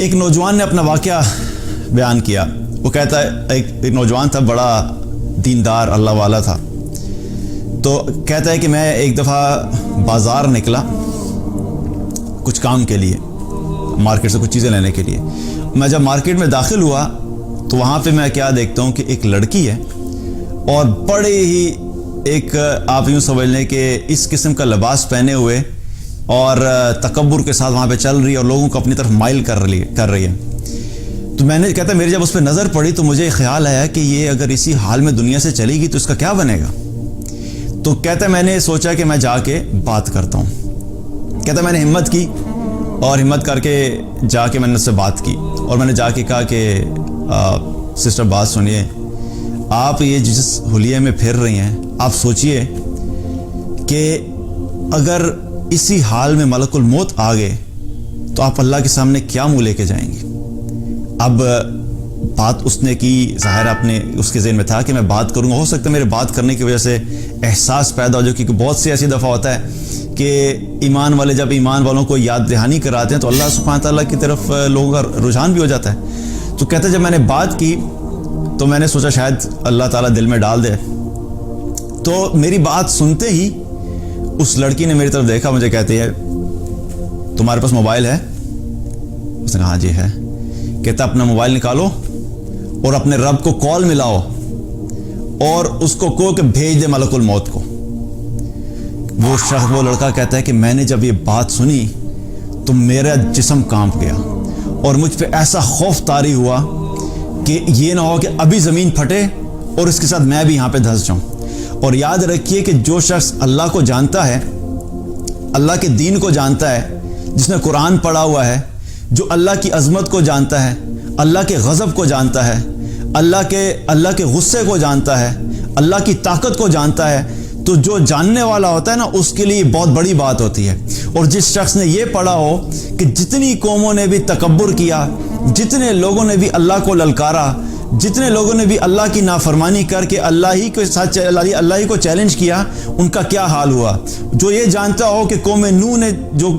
ایک نوجوان نے اپنا واقعہ بیان کیا. وہ کہتا ہے ایک نوجوان تھا, بڑا دیندار اللہ والا تھا. تو کہتا ہے کہ میں ایک دفعہ بازار نکلا کچھ کام کے لیے, مارکیٹ سے کچھ چیزیں لینے کے لیے. میں جب مارکیٹ میں داخل ہوا تو وہاں پہ میں کیا دیکھتا ہوں کہ ایک لڑکی ہے اور بڑے ہی ایک آپ یوں سمجھ لیں کہ اس قسم کا لباس پہنے ہوئے اور تکبر کے ساتھ وہاں پہ چل رہی ہے اور لوگوں کو اپنی طرف مائل کر رہی ہے. تو میں نے کہتا میری جب اس پہ نظر پڑی تو مجھے خیال آیا کہ یہ اگر اسی حال میں دنیا سے چلے گی تو اس کا کیا بنے گا. تو کہتا میں نے سوچا کہ میں جا کے بات کرتا ہوں. کہتا میں نے ہمت کی اور ہمت کر کے جا کے میں نے اس سے بات کی اور میں نے جا کے کہا کہ سسٹر بات سنیے, آپ یہ جس حلیے میں پھر رہی ہیں آپ سوچئے کہ اگر اسی حال میں ملک الموت آ گئے تو آپ اللہ کے سامنے کیا منہ لے کے جائیں گی. اب بات اس نے کی, ظاہر اپنے اس کے ذہن میں تھا کہ میں بات کروں گا, ہو سکتا ہے میرے بات کرنے کی وجہ سے احساس پیدا ہو جائے, کیونکہ بہت سی ایسی دفعہ ہوتا ہے کہ ایمان والے جب ایمان والوں کو یاد دہانی کراتے ہیں تو اللہ سبحانہ تعالیٰ کی طرف لوگوں کا رجحان بھی ہو جاتا ہے. تو کہتے ہیں جب میں نے بات کی تو میں نے سوچا شاید اللہ تعالیٰ دل میں ڈال دے. تو میری بات سنتے ہی اس لڑکی نے میری طرف دیکھا, مجھے کہتی ہے تمہارے پاس موبائل ہے؟ اس نے کہا ہاں جی ہے. کہتا اپنا موبائل نکالو اور اپنے رب کو کال ملاؤ اور اس کو کہو کہ بھیج دے ملک الموت کو. وہ لڑکا کہتا ہے کہ میں نے جب یہ بات سنی تو میرا جسم کانپ گیا اور مجھ پہ ایسا خوف طاری ہوا کہ یہ نہ ہو کہ ابھی زمین پھٹے اور اس کے ساتھ میں بھی یہاں پہ دھنس جاؤں. اور یاد رکھیے کہ جو شخص اللہ کو جانتا ہے, اللہ کے دین کو جانتا ہے, جس نے قرآن پڑھا ہوا ہے, جو اللہ کی عظمت کو جانتا ہے, اللہ کے غضب کو جانتا ہے, اللہ کے غصے کو جانتا ہے, اللہ کی طاقت کو جانتا ہے, تو جو جاننے والا ہوتا ہے نا اس کے لیے بہت بڑی بات ہوتی ہے. اور جس شخص نے یہ پڑھا ہو کہ جتنی قوموں نے بھی تکبر کیا, جتنے لوگوں نے بھی اللہ کو للکارا, جتنے لوگوں نے بھی اللہ کی نافرمانی کر کے اللہ ہی کو چیلنج کیا, ان کا کیا حال ہوا. جو یہ جانتا ہو کہ قوم نوح نے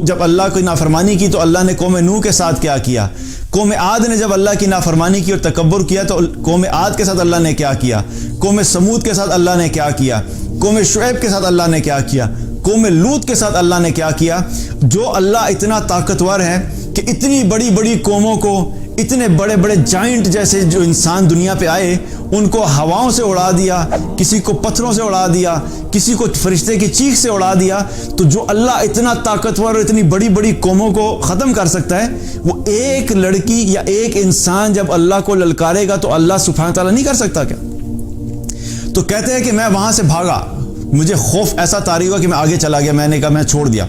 جب اللہ کی نافرمانی کی تو اللہ نے قوم نوح کے ساتھ کیا کیا, قوم عاد نے جب اللہ کی نافرمانی کی اور تکبر کیا تو قوم عاد کے ساتھ اللہ نے کیا کیا, قوم سمود کے ساتھ اللہ نے کیا کیا, قوم شعیب کے ساتھ اللہ نے کیا کیا, قوم لوط کے ساتھ اللہ نے کیا کیا. جو اللہ اتنا طاقتور ہے کہ اتنی بڑی بڑی قوموں کو, اتنے بڑے بڑے جائنٹ جیسے جو انسان دنیا پہ آئے ان کو ہواؤں سے اڑا دیا, کسی کو پتھروں سے اڑا دیا, کسی کو فرشتے کی چیخ سے اڑا دیا. تو جو اللہ اتنا طاقتور اور اتنی بڑی بڑی قوموں کو ختم کر سکتا ہے, وہ ایک لڑکی یا ایک انسان جب اللہ کو للکارے گا تو اللہ سبحانہ تعالیٰ نہیں کر سکتا کیا. تو کہتے ہیں کہ میں وہاں سے بھاگا, مجھے خوف ایسا طاری ہوا کہ میں آگے چلا گیا. میں نے کہا میں چھوڑ دیا.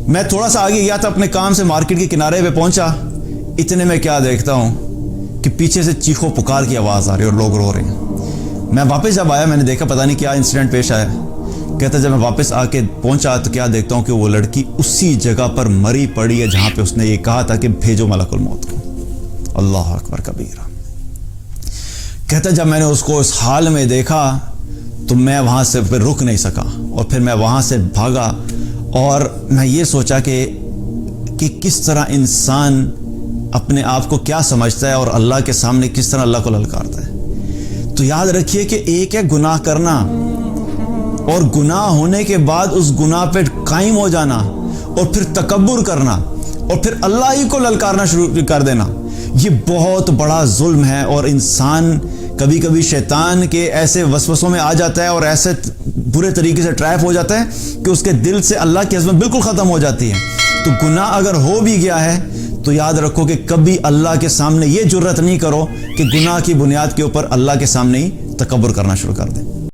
میں تھوڑا سا آگے گیا تھا اپنے کام سے, مارکیٹ کے کنارے پہ پہنچا, اتنے میں کیا دیکھتا ہوں کہ پیچھے سے چیخو پکار کی آواز آ رہی ہے اور لوگ رو رہے ہیں. میں واپس جب آیا میں نے دیکھا پتہ نہیں کیا انسیڈنٹ پیش آیا. کہتا جب میں واپس آ کے پہنچا تو کیا دیکھتا ہوں کہ وہ لڑکی اسی جگہ پر مری پڑی ہے جہاں پہ اس نے یہ کہا تھا کہ بھیجو ملک الموت کو. اللہ اکبر کبیرہ. کہتا جب میں نے اس کو اس حال میں دیکھا تو میں وہاں سے پھر رک نہیں سکا اور پھر میں وہاں سے بھاگا اور میں یہ سوچا کہ کس طرح انسان اپنے آپ کو کیا سمجھتا ہے اور اللہ کے سامنے کس طرح اللہ کو للکارتا ہے. تو یاد رکھیے کہ ایک ہے گناہ کرنا اور گناہ ہونے کے بعد اس گناہ پہ قائم ہو جانا اور پھر تکبر کرنا اور پھر اللہ ہی کو للکارنا شروع کر دینا, یہ بہت بڑا ظلم ہے. اور انسان کبھی کبھی شیطان کے ایسے وسوسوں میں آ جاتا ہے اور ایسے برے طریقے سے ٹریپ ہو جاتا ہے کہ اس کے دل سے اللہ کی عظمت بالکل ختم ہو جاتی ہے. تو گناہ اگر ہو بھی گیا ہے تو یاد رکھو کہ کبھی اللہ کے سامنے یہ جرت نہیں کرو کہ گناہ کی بنیاد کے اوپر اللہ کے سامنے ہی تکبر کرنا شروع کر دیں.